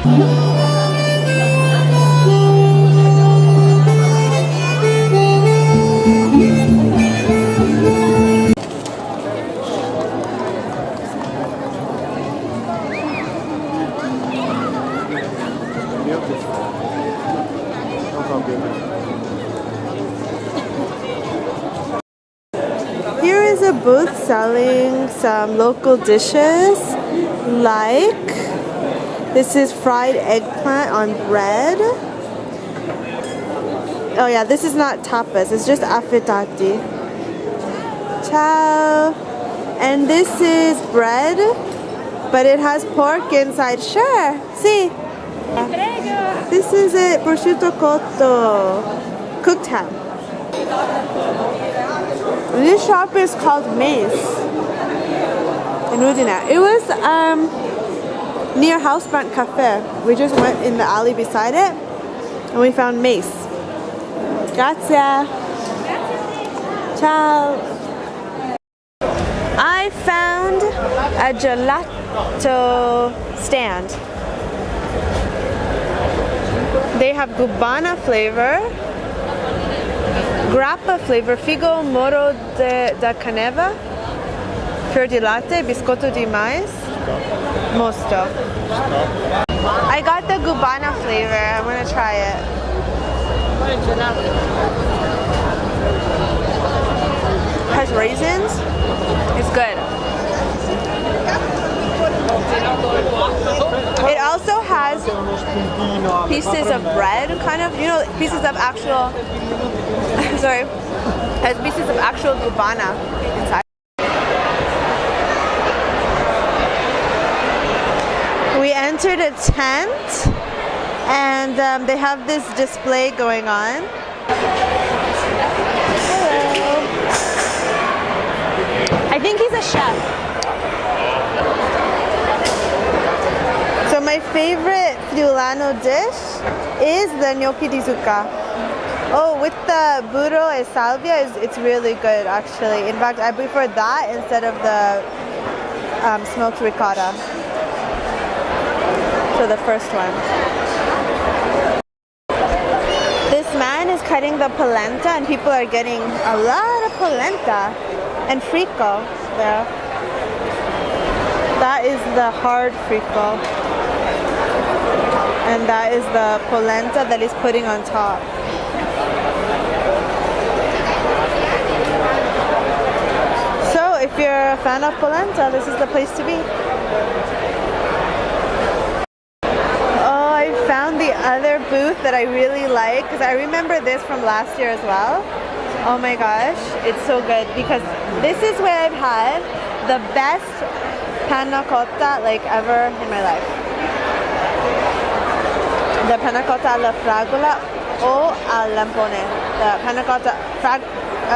Here is a booth selling some local dishes, like this is fried eggplant on bread. Oh yeah, this is not tapas, it's just affettati. Ciao! And this is bread, but it has pork inside. Sure, see. This is it, prosciutto cotto, cooked ham. This shop is called Mace in Udine. It was near Housebound Cafe. We just went in the alley beside it and we found Mace. Grazie. Ciao. I found a gelato stand. They have Gubana flavor, grappa flavor, figo, moro da caneva, fior di latte, biscotto di mais, mosto. I got the Gubana flavor. I'm gonna try it. Has raisins. It's good. It also has pieces of bread, kind of, you know, pieces of actual, sorry, has pieces of actual Gubana inside. We entered a tent and they have this display going on. Hello. I think he's a chef. So my favorite Friulano dish is the gnocchi di zucca. Oh, with the burro e salvia, it's really good actually. In fact, I prefer that instead of the smoked ricotta. So the first one. This man is cutting the polenta and people are getting a lot of polenta and frico there. That is the hard frico. And that is the polenta that he's putting on top. So if you're a fan of polenta, this is the place to be. Oh, I found the other booth that I really like because I remember this from last year as well. Oh my gosh, it's so good because this is where I've had the best panna cotta like ever in my life. The panna cotta alla fragola or al lampone. The panna cotta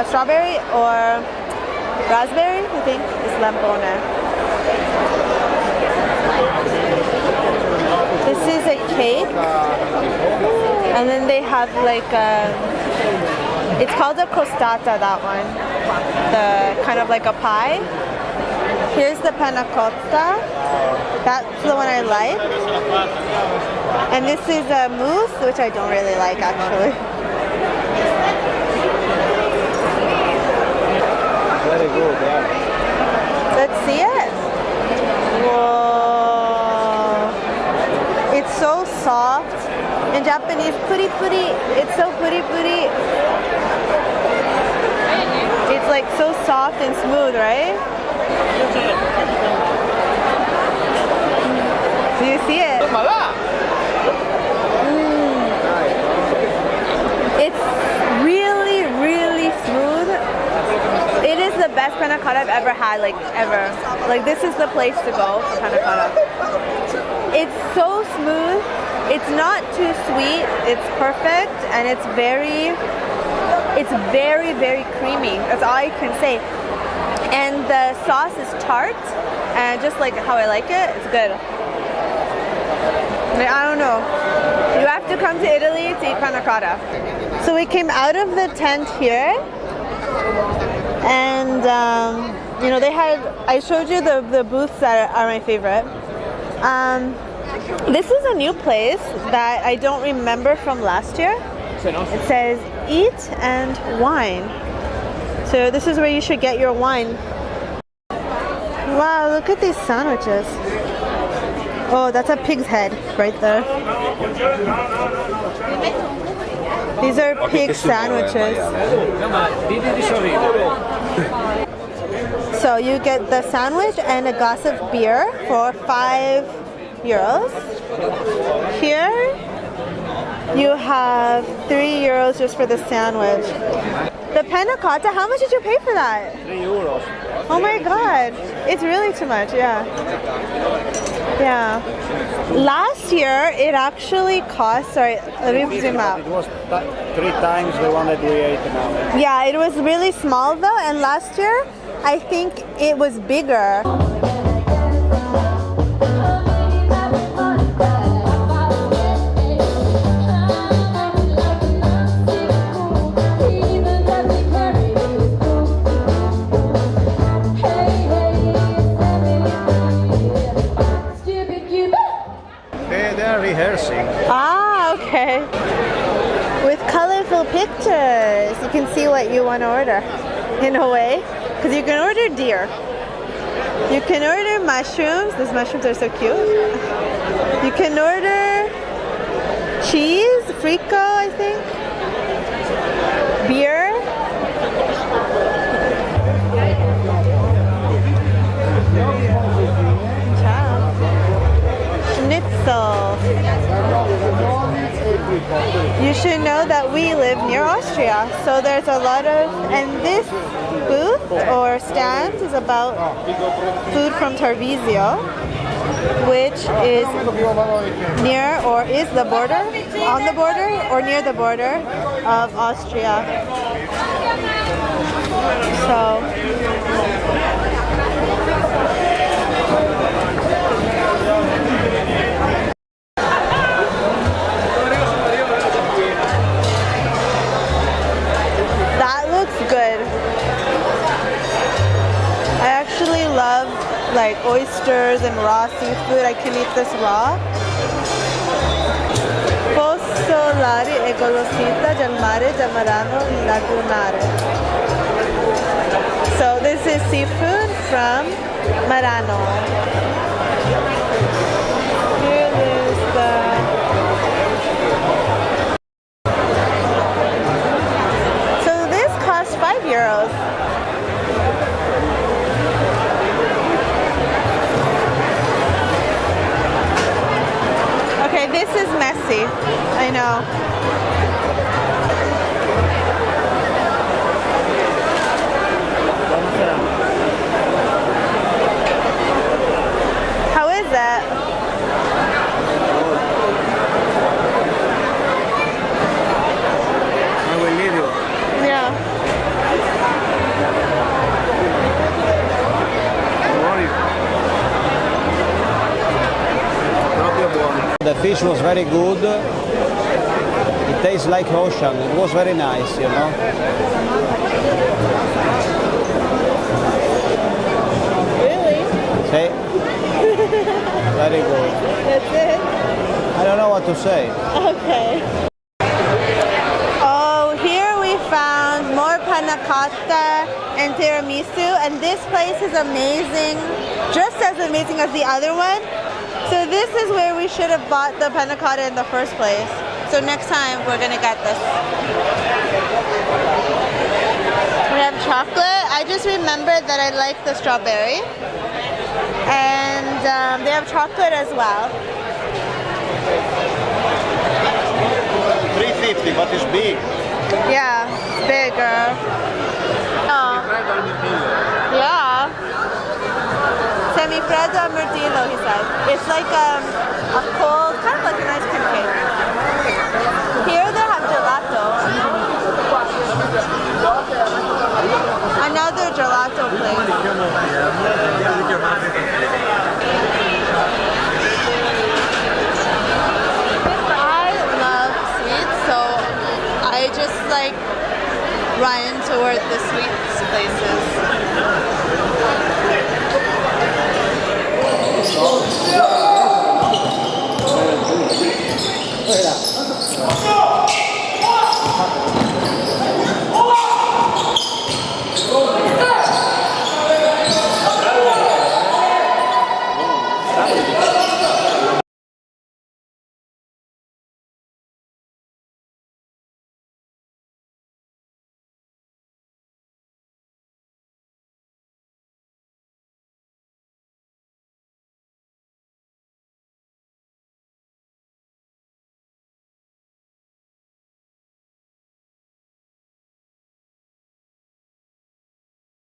strawberry or raspberry, I think, is lampone. This is a cake, and then they have like a, it's called a crostata, that one. The kind of like a pie. Here's the panna cotta. That's the one I like. And this is a mousse, which I don't really like actually. Very good, yeah. Let's see it. Whoa. It's so soft. In Japanese, puri puri. It's so puri puri. It's like so soft and smooth, right? Do you see it? It's really, really smooth. It is the best panna cotta I've ever had, like ever. Like this is the place to go for panna cotta. It's so smooth. It's not too sweet. It's perfect, and it's very, very creamy. That's all I can say. And the sauce is tart, and just like how I like it, it's good. I don't know. You have to come to Italy to eat panna cotta. So we came out of the tent here, and you know, they had, I showed you the booths that are my favorite. This is a new place that I don't remember from last year. It says eat and wine. So this is where you should get your wine. Wow, look at these sandwiches. Oh, that's a pig's head right there. These are pig sandwiches. So you get the sandwich and a glass of beer for €5. Here you have €3 just for the sandwich. The panna cotta, how much did you pay for that? €3. Oh my god, it's really too much, yeah. Yeah. Last year it actually cost, sorry, let me zoom out. It was 3 times the one that we ate now. Yeah, it was really small though, and last year I think it was bigger. Rehearsing. Ah, okay. With colorful pictures, you can see what you want to order in a way. Because you can order deer. You can order mushrooms. These mushrooms are so cute. You can order cheese, frico, I think. Beer. Schnitzel. You should know that we live near Austria, so there's a lot of, and this booth or stand is about food from Tarvisio, which is near or is the border, on the border or near the border of Austria. So good. I actually love like oysters and raw seafood. I can eat this raw. Pozolari e golosita del mare del Marano lagunare. So this is seafood from Marano. Here is the €5. Okay, this is messy. I know. How is that? I will leave you. Yeah. The fish was very good. It tastes like ocean. It was very nice, you know. Really? See? Very good. That's it? I don't know what to say. Okay. Oh, here we found more panna cotta and tiramisu, and this place is amazing, just as amazing as the other one. So this is where we should have bought the panna cotta in the first place. So next time we're gonna get this. We have chocolate. I just remembered that I like the strawberry. And they have chocolate as well. $3.50, but it's big. Yeah, it's bigger. Oh. Yeah. Semifreddo al mirtillo, he said. It's like a cold, kind of like an ice cream cake. Here they have gelato. Another gelato place. I love sweets, so I just like run toward the sweets places.